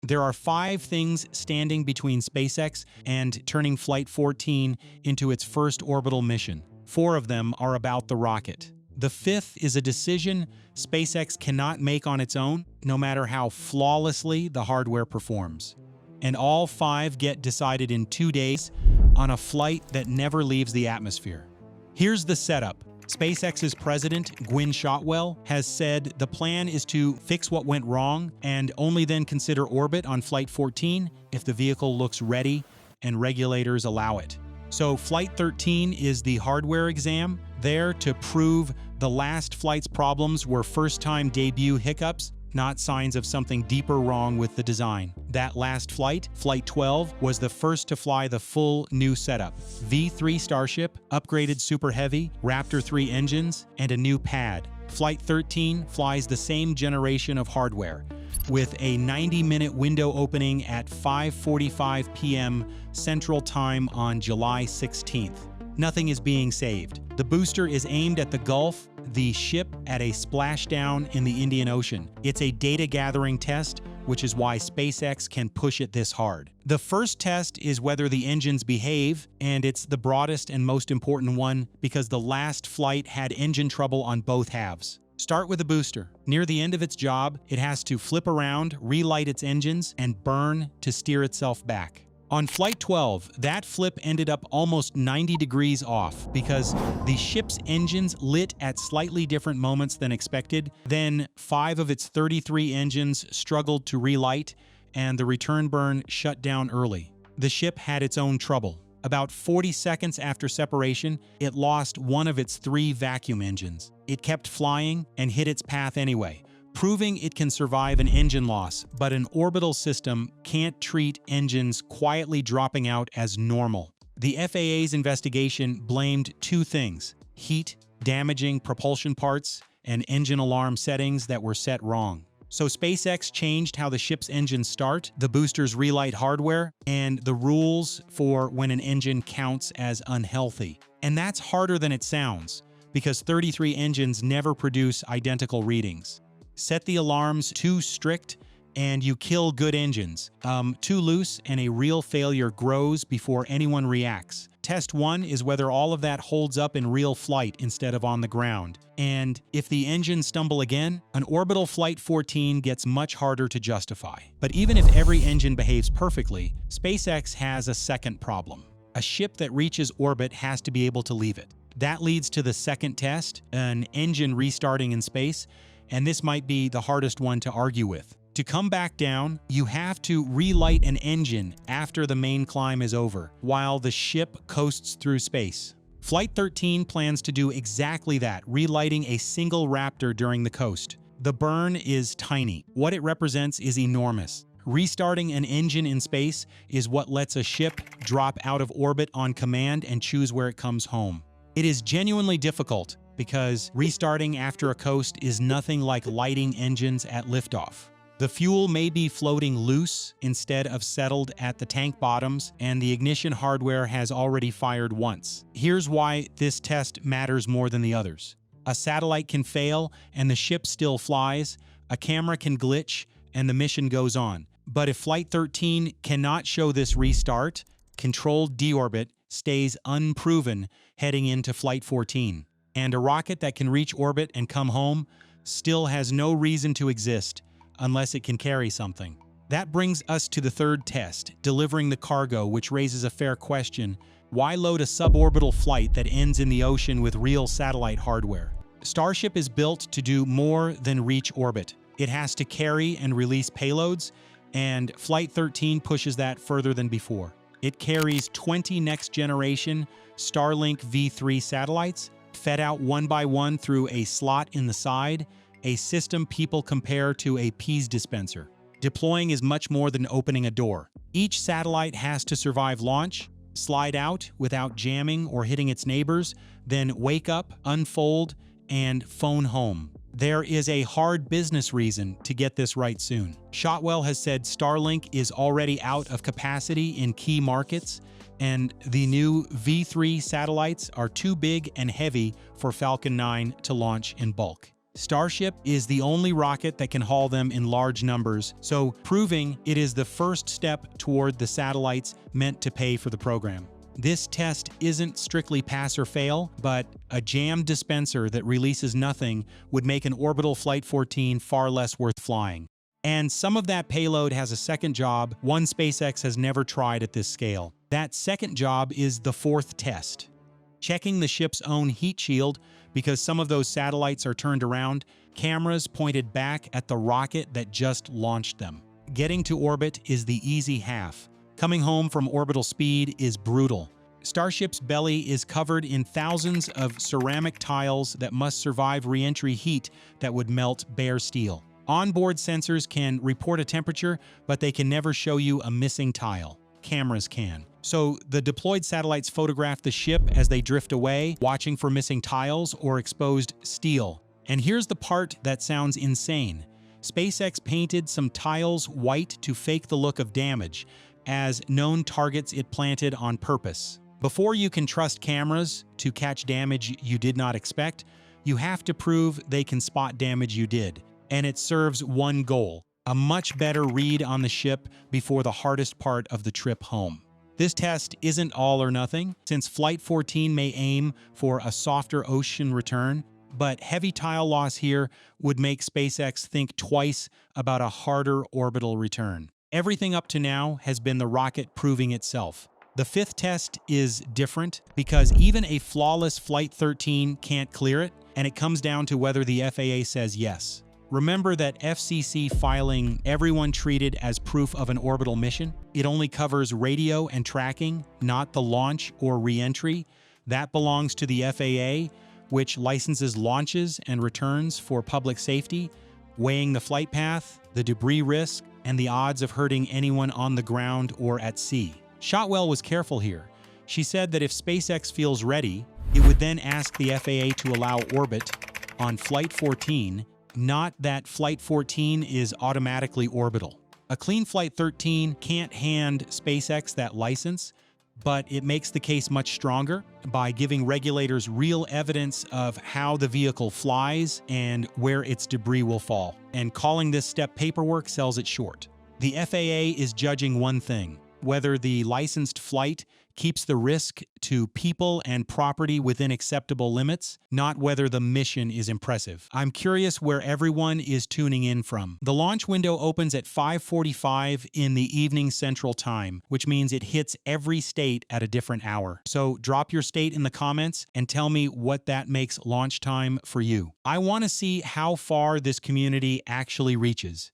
There are 5 things standing between SpaceX and turning Flight 14 into its first orbital mission. 4 of them are about the rocket. The 5th is a decision SpaceX cannot make on its own, no matter how flawlessly the hardware performs. And all 5 get decided in 2 days on a flight that never leaves the atmosphere. Here's the setup. SpaceX's president, Gwynne Shotwell, has said the plan is to fix what went wrong and only then consider orbit on Flight 14 if the vehicle looks ready and regulators allow it. So Flight 13 is the hardware exam, there to prove the last flight's problems were first-time debut hiccups, not signs of something deeper wrong with the design. That last flight, Flight 12, was the first to fly the full new setup. V3 Starship, upgraded Super Heavy, Raptor 3 engines, and a new pad. Flight 13 flies the same generation of hardware, with a 90-minute window opening at 5:45 p.m. Central Time on July 16th. Nothing is being saved. The booster is aimed at the Gulf, the ship at a splashdown in the Indian Ocean. It's a data-gathering test, which is why SpaceX can push it this hard. The first test is whether the engines behave, and it's the broadest and most important one because the last flight had engine trouble on both halves. Start with the booster. Near the end of its job, it has to flip around, relight its engines, and burn to steer itself back. On Flight 12, that flip ended up almost 90 degrees off because the ship's engines lit at slightly different moments than expected. Then 5 of its 33 engines struggled to relight, and the return burn shut down early. The ship had its own trouble. About 40 seconds after separation, it lost one of its 3 vacuum engines. It kept flying and hit its path anyway, proving it can survive an engine loss, but an orbital system can't treat engines quietly dropping out as normal. The FAA's investigation blamed 2 things: heat, damaging propulsion parts, and engine alarm settings that were set wrong. So SpaceX changed how the ship's engines start, the booster's relight hardware, and the rules for when an engine counts as unhealthy. And that's harder than it sounds, because 33 engines never produce identical readings. Set the alarms too strict and you kill good engines. Too loose and a real failure grows before anyone reacts. Test 1 is whether all of that holds up in real flight instead of on the ground. And if the engines stumble again, an orbital Flight 14 gets much harder to justify. But even if every engine behaves perfectly, SpaceX has a second problem. A ship that reaches orbit has to be able to leave it. That leads to the second test, an engine restarting in space, and this might be the hardest one to argue with. To come back down, you have to relight an engine after the main climb is over, while the ship coasts through space. Flight 13 plans to do exactly that, relighting a single Raptor during the coast. The burn is tiny. What it represents is enormous. Restarting an engine in space is what lets a ship drop out of orbit on command and choose where it comes home. It is genuinely difficult, because restarting after a coast is nothing like lighting engines at liftoff. The fuel may be floating loose instead of settled at the tank bottoms, and the ignition hardware has already fired once. Here's why this test matters more than the others. A satellite can fail and the ship still flies, a camera can glitch, and the mission goes on. But if Flight 13 cannot show this restart, controlled deorbit stays unproven heading into Flight 14. And a rocket that can reach orbit and come home still has no reason to exist unless it can carry something. That brings us to the third test, delivering the cargo, which raises a fair question. Why load a suborbital flight that ends in the ocean with real satellite hardware? Starship is built to do more than reach orbit. It has to carry and release payloads, and Flight 13 pushes that further than before. It carries 20 next-generation Starlink V3 satellites, fed out one by one through a slot in the side, a system people compare to a peas dispenser. Deploying is much more than opening a door. Each satellite has to survive launch, slide out without jamming or hitting its neighbors, then wake up, unfold, and phone home. There is a hard business reason to get this right soon. Shotwell has said Starlink is already out of capacity in key markets, and the new V3 satellites are too big and heavy for Falcon 9 to launch in bulk. Starship is the only rocket that can haul them in large numbers, so proving it is the first step toward the satellites meant to pay for the program. This test isn't strictly pass or fail, but a jammed dispenser that releases nothing would make an orbital Flight 14 far less worth flying. And some of that payload has a second job, one SpaceX has never tried at this scale. That second job is the fourth test. Checking the ship's own heat shield, because some of those satellites are turned around, cameras pointed back at the rocket that just launched them. Getting to orbit is the easy half. Coming home from orbital speed is brutal. Starship's belly is covered in thousands of ceramic tiles that must survive reentry heat that would melt bare steel. Onboard sensors can report a temperature, but they can never show you a missing tile. Cameras can. So the deployed satellites photograph the ship as they drift away, watching for missing tiles or exposed steel. And here's the part that sounds insane. SpaceX painted some tiles white to fake the look of damage, as known targets it planted on purpose. Before you can trust cameras to catch damage you did not expect, you have to prove they can spot damage you did. And it serves one goal: a much better read on the ship before the hardest part of the trip home. This test isn't all or nothing, since Flight 14 may aim for a softer ocean return, but heavy tile loss here would make SpaceX think twice about a harder orbital return. Everything up to now has been the rocket proving itself. The fifth test is different because even a flawless Flight 13 can't clear it, and it comes down to whether the FAA says yes. Remember that FCC filing everyone treated as proof of an orbital mission? It only covers radio and tracking, not the launch or re-entry. That belongs to the FAA, which licenses launches and returns for public safety, weighing the flight path, the debris risk, and the odds of hurting anyone on the ground or at sea. Shotwell was careful here. She said that if SpaceX feels ready, it would then ask the FAA to allow orbit on Flight 14, not that Flight 14 is automatically orbital. A clean Flight 13 can't hand SpaceX that license, but it makes the case much stronger by giving regulators real evidence of how the vehicle flies and where its debris will fall. And calling this step paperwork sells it short. The FAA is judging one thing: whether the licensed flight keeps the risk to people and property within acceptable limits, not whether the mission is impressive. I'm curious where everyone is tuning in from. The launch window opens at 5:45 in the evening Central Time, which means it hits every state at a different hour. So drop your state in the comments and tell me what that makes launch time for you. I want to see how far this community actually reaches.